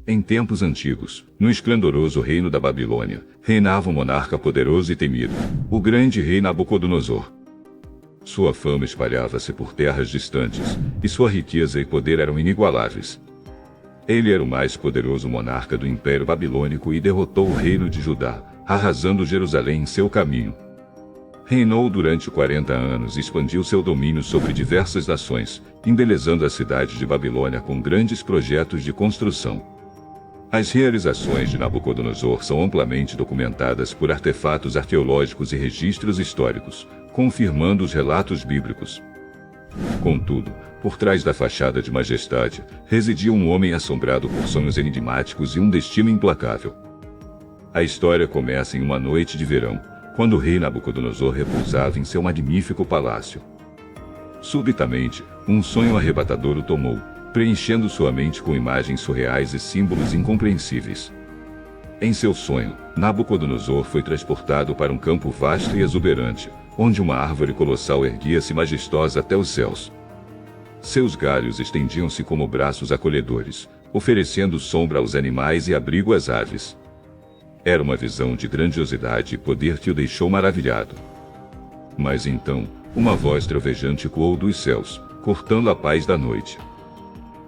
Em tempos antigos, no esplendoroso reino da Babilônia, reinava um monarca poderoso e temido, o grande rei Nabucodonosor. Sua fama espalhava-se por terras distantes, e sua riqueza e poder eram inigualáveis. Ele era o mais poderoso monarca do Império Babilônico e derrotou o reino de Judá, arrasando Jerusalém em seu caminho. Reinou durante 40 anos e expandiu seu domínio sobre diversas nações, embelezando a cidade de Babilônia com grandes projetos de construção. As realizações de Nabucodonosor são amplamente documentadas por artefatos arqueológicos e registros históricos, confirmando os relatos bíblicos. Contudo, por trás da fachada de majestade, residia um homem assombrado por sonhos enigmáticos e um destino implacável. A história começa em uma noite de verão, quando o rei Nabucodonosor repousava em seu magnífico palácio. Subitamente, um sonho arrebatador o tomou, preenchendo sua mente com imagens surreais e símbolos incompreensíveis. Em seu sonho, Nabucodonosor foi transportado para um campo vasto e exuberante, onde uma árvore colossal erguia-se majestosa até os céus. Seus galhos estendiam-se como braços acolhedores, oferecendo sombra aos animais e abrigo às aves. Era uma visão de grandiosidade e poder que o deixou maravilhado. Mas então, uma voz trovejante ecoou dos céus, cortando a paz da noite.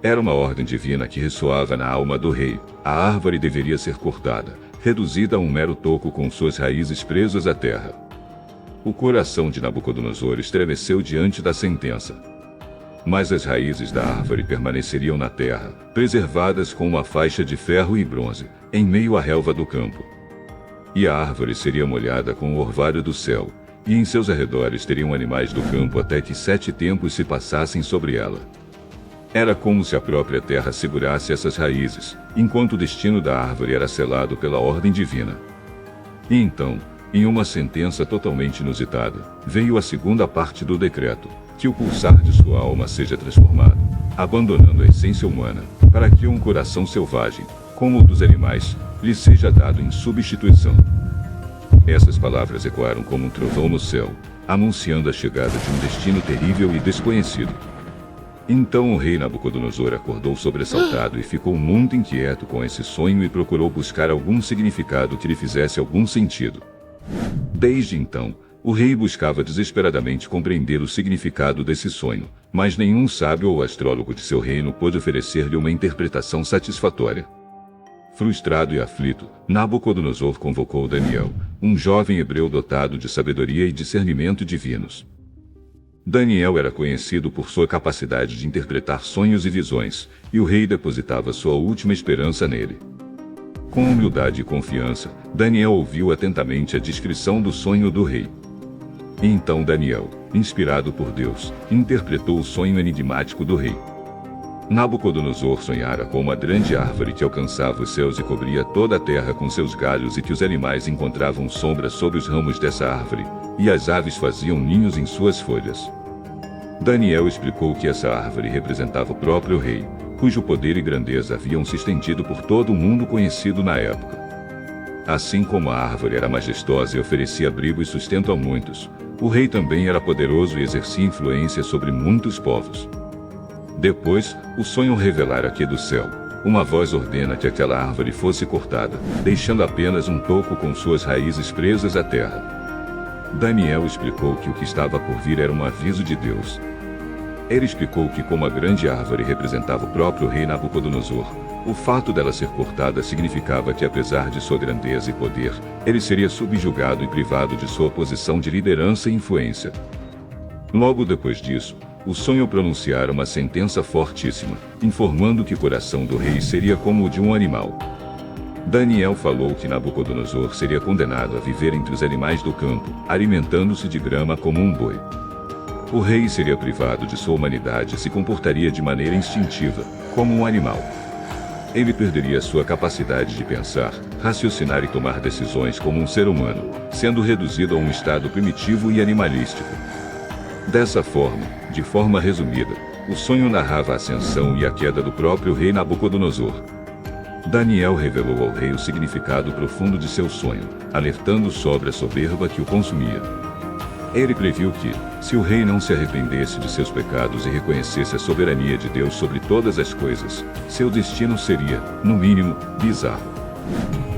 Era uma ordem divina que ressoava na alma do rei. A árvore deveria ser cortada, reduzida a um mero toco com suas raízes presas à terra. O coração de Nabucodonosor estremeceu diante da sentença. Mas as raízes da árvore permaneceriam na terra, preservadas com uma faixa de ferro e bronze, em meio à relva do campo. E a árvore seria molhada com o orvalho do céu, e em seus arredores teriam animais do campo até que 7 tempos se passassem sobre ela. Era como se a própria terra segurasse essas raízes, enquanto o destino da árvore era selado pela ordem divina. E então, em uma sentença totalmente inusitada, veio a segunda parte do decreto, que o pulsar de sua alma seja transformado, abandonando a essência humana, para que um coração selvagem, como o dos animais, lhe seja dado em substituição. Essas palavras ecoaram como um trovão no céu, anunciando a chegada de um destino terrível e desconhecido. Então o rei Nabucodonosor acordou sobressaltado e ficou muito inquieto com esse sonho e procurou buscar algum significado que lhe fizesse algum sentido. Desde então, o rei buscava desesperadamente compreender o significado desse sonho, mas nenhum sábio ou astrólogo de seu reino pôde oferecer-lhe uma interpretação satisfatória. Frustrado e aflito, Nabucodonosor convocou Daniel, um jovem hebreu dotado de sabedoria e discernimento divinos. Daniel era conhecido por sua capacidade de interpretar sonhos e visões, e o rei depositava sua última esperança nele. Com humildade e confiança, Daniel ouviu atentamente a descrição do sonho do rei. E então Daniel, inspirado por Deus, interpretou o sonho enigmático do rei. Nabucodonosor sonhara com uma grande árvore que alcançava os céus e cobria toda a terra com seus galhos e que os animais encontravam sombra sob os ramos dessa árvore, e as aves faziam ninhos em suas folhas. Daniel explicou que essa árvore representava o próprio rei, cujo poder e grandeza haviam se estendido por todo o mundo conhecido na época. Assim como a árvore era majestosa e oferecia abrigo e sustento a muitos, o rei também era poderoso e exercia influência sobre muitos povos. Depois, o sonho revelara que do céu, uma voz ordena que aquela árvore fosse cortada, deixando apenas um toco com suas raízes presas à terra. Daniel explicou que o que estava por vir era um aviso de Deus. Ele explicou que como a grande árvore representava o próprio rei Nabucodonosor, o fato dela ser cortada significava que apesar de sua grandeza e poder, ele seria subjugado e privado de sua posição de liderança e influência. Logo depois disso, o sonho pronunciara uma sentença fortíssima, informando que o coração do rei seria como o de um animal. Daniel falou que Nabucodonosor seria condenado a viver entre os animais do campo, alimentando-se de grama como um boi. O rei seria privado de sua humanidade e se comportaria de maneira instintiva, como um animal. Ele perderia sua capacidade de pensar, raciocinar e tomar decisões como um ser humano, sendo reduzido a um estado primitivo e animalístico. Dessa forma, de forma resumida, o sonho narrava a ascensão e a queda do próprio rei Nabucodonosor. Daniel revelou ao rei o significado profundo de seu sonho, alertando sobre a soberba que o consumia. Ele previu que, se o rei não se arrependesse de seus pecados e reconhecesse a soberania de Deus sobre todas as coisas, seu destino seria, no mínimo, bizarro.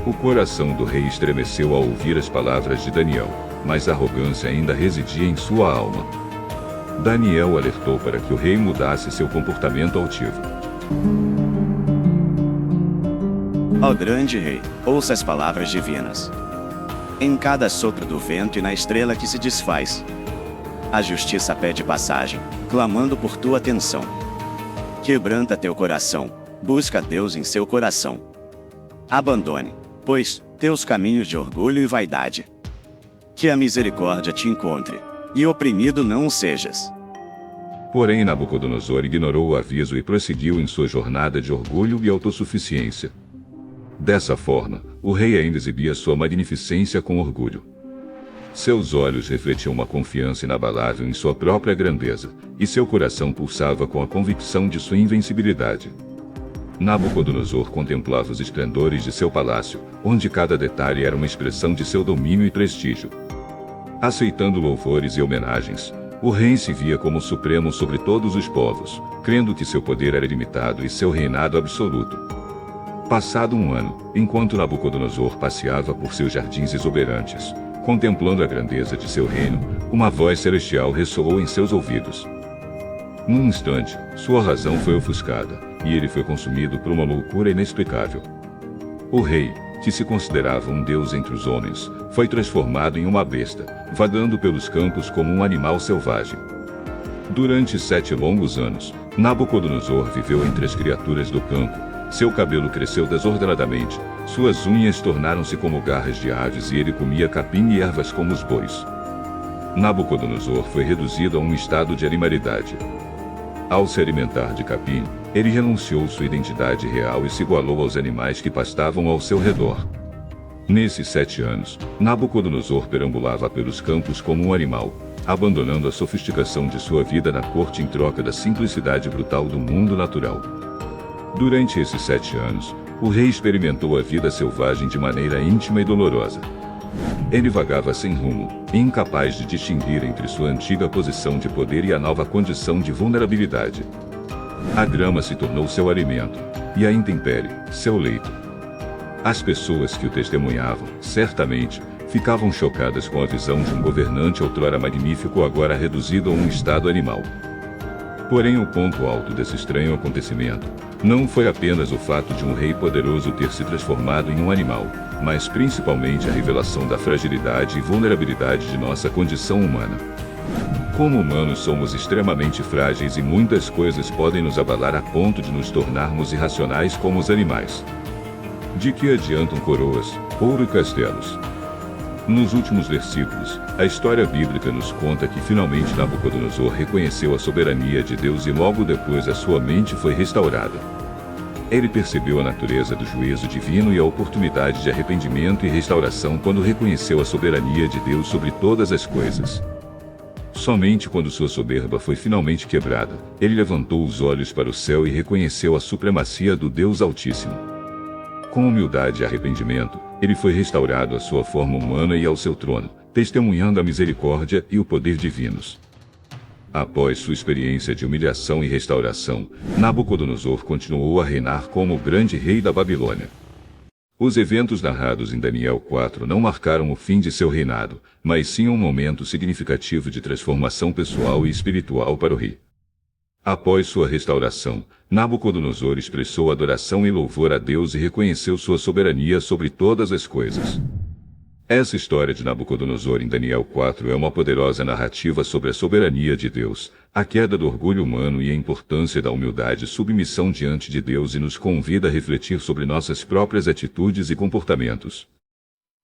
O coração do rei estremeceu ao ouvir as palavras de Daniel, mas a arrogância ainda residia em sua alma. Daniel alertou para que o rei mudasse seu comportamento altivo. Ó grande rei, ouça as palavras divinas. Em cada sopro do vento e na estrela que se desfaz, a justiça pede passagem, clamando por tua atenção. Quebranta teu coração, busca Deus em seu coração. Abandone, pois, teus caminhos de orgulho e vaidade. Que a misericórdia te encontre, e oprimido não o sejas. Porém, Nabucodonosor ignorou o aviso e prosseguiu em sua jornada de orgulho e autossuficiência. Dessa forma, o rei ainda exibia sua magnificência com orgulho. Seus olhos refletiam uma confiança inabalável em sua própria grandeza, e seu coração pulsava com a convicção de sua invencibilidade. Nabucodonosor contemplava os esplendores de seu palácio, onde cada detalhe era uma expressão de seu domínio e prestígio. Aceitando louvores e homenagens, o rei se via como supremo sobre todos os povos, crendo que seu poder era ilimitado e seu reinado absoluto. Passado um ano, enquanto Nabucodonosor passeava por seus jardins exuberantes, contemplando a grandeza de seu reino, uma voz celestial ressoou em seus ouvidos. Num instante, sua razão foi ofuscada, e ele foi consumido por uma loucura inexplicável. O rei, que se considerava um deus entre os homens, foi transformado em uma besta, vagando pelos campos como um animal selvagem. Durante 7 longos anos, Nabucodonosor viveu entre as criaturas do campo. Seu cabelo cresceu desordenadamente, suas unhas tornaram-se como garras de aves e ele comia capim e ervas como os bois. Nabucodonosor foi reduzido a um estado de animalidade. Ao se alimentar de capim, ele renunciou sua identidade real e se igualou aos animais que pastavam ao seu redor. Nesses 7 anos, Nabucodonosor perambulava pelos campos como um animal, abandonando a sofisticação de sua vida na corte em troca da simplicidade brutal do mundo natural. Durante esses 7 anos, o rei experimentou a vida selvagem de maneira íntima e dolorosa. Ele vagava sem rumo, incapaz de distinguir entre sua antiga posição de poder e a nova condição de vulnerabilidade. A grama se tornou seu alimento, e a intempérie, seu leito. As pessoas que o testemunhavam, certamente, ficavam chocadas com a visão de um governante outrora magnífico agora reduzido a um estado animal. Porém, o ponto alto desse estranho acontecimento não foi apenas o fato de um rei poderoso ter se transformado em um animal, mas principalmente a revelação da fragilidade e vulnerabilidade de nossa condição humana. Como humanos somos extremamente frágeis e muitas coisas podem nos abalar a ponto de nos tornarmos irracionais como os animais. De que adiantam coroas, ouro e castelos? Nos últimos versículos, a história bíblica nos conta que finalmente Nabucodonosor reconheceu a soberania de Deus e logo depois a sua mente foi restaurada. Ele percebeu a natureza do juízo divino e a oportunidade de arrependimento e restauração quando reconheceu a soberania de Deus sobre todas as coisas. Somente quando sua soberba foi finalmente quebrada, ele levantou os olhos para o céu e reconheceu a supremacia do Deus Altíssimo. Com humildade e arrependimento, ele foi restaurado à sua forma humana e ao seu trono, testemunhando a misericórdia e o poder divinos. Após sua experiência de humilhação e restauração, Nabucodonosor continuou a reinar como o grande rei da Babilônia. Os eventos narrados em Daniel 4 não marcaram o fim de seu reinado, mas sim um momento significativo de transformação pessoal e espiritual para o rei. Após sua restauração, Nabucodonosor expressou adoração e louvor a Deus e reconheceu sua soberania sobre todas as coisas. Essa história de Nabucodonosor em Daniel 4 é uma poderosa narrativa sobre a soberania de Deus, a queda do orgulho humano e a importância da humildade e submissão diante de Deus e nos convida a refletir sobre nossas próprias atitudes e comportamentos.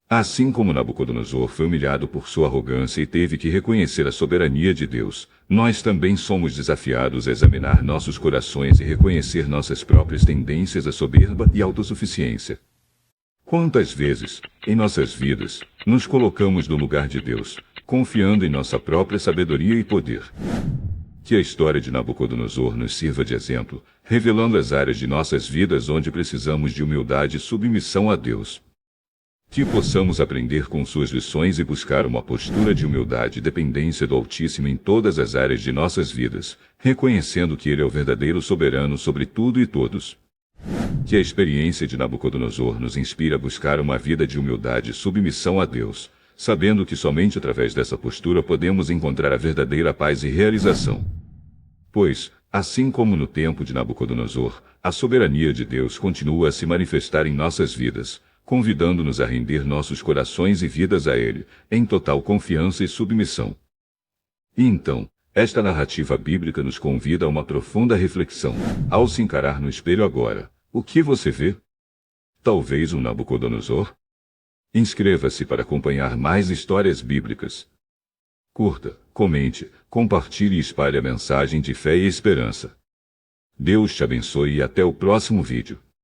Assim como Nabucodonosor foi humilhado por sua arrogância e teve que reconhecer a soberania de Deus, nós também somos desafiados a examinar nossos corações e reconhecer nossas próprias tendências à soberba e autossuficiência. Quantas vezes, em nossas vidas, nos colocamos no lugar de Deus, confiando em nossa própria sabedoria e poder? Que a história de Nabucodonosor nos sirva de exemplo, revelando as áreas de nossas vidas onde precisamos de humildade e submissão a Deus. Que possamos aprender com suas lições e buscar uma postura de humildade e dependência do Altíssimo em todas as áreas de nossas vidas, reconhecendo que Ele é o verdadeiro soberano sobre tudo e todos. Que a experiência de Nabucodonosor nos inspire a buscar uma vida de humildade e submissão a Deus, sabendo que somente através dessa postura podemos encontrar a verdadeira paz e realização. Pois, assim como no tempo de Nabucodonosor, a soberania de Deus continua a se manifestar em nossas vidas, convidando-nos a render nossos corações e vidas a Ele, em total confiança e submissão. E então, esta narrativa bíblica nos convida a uma profunda reflexão. Ao se encarar no espelho agora, o que você vê? Talvez um Nabucodonosor? Inscreva-se para acompanhar mais histórias bíblicas. Curta, comente, compartilhe e espalhe a mensagem de fé e esperança. Deus te abençoe e até o próximo vídeo.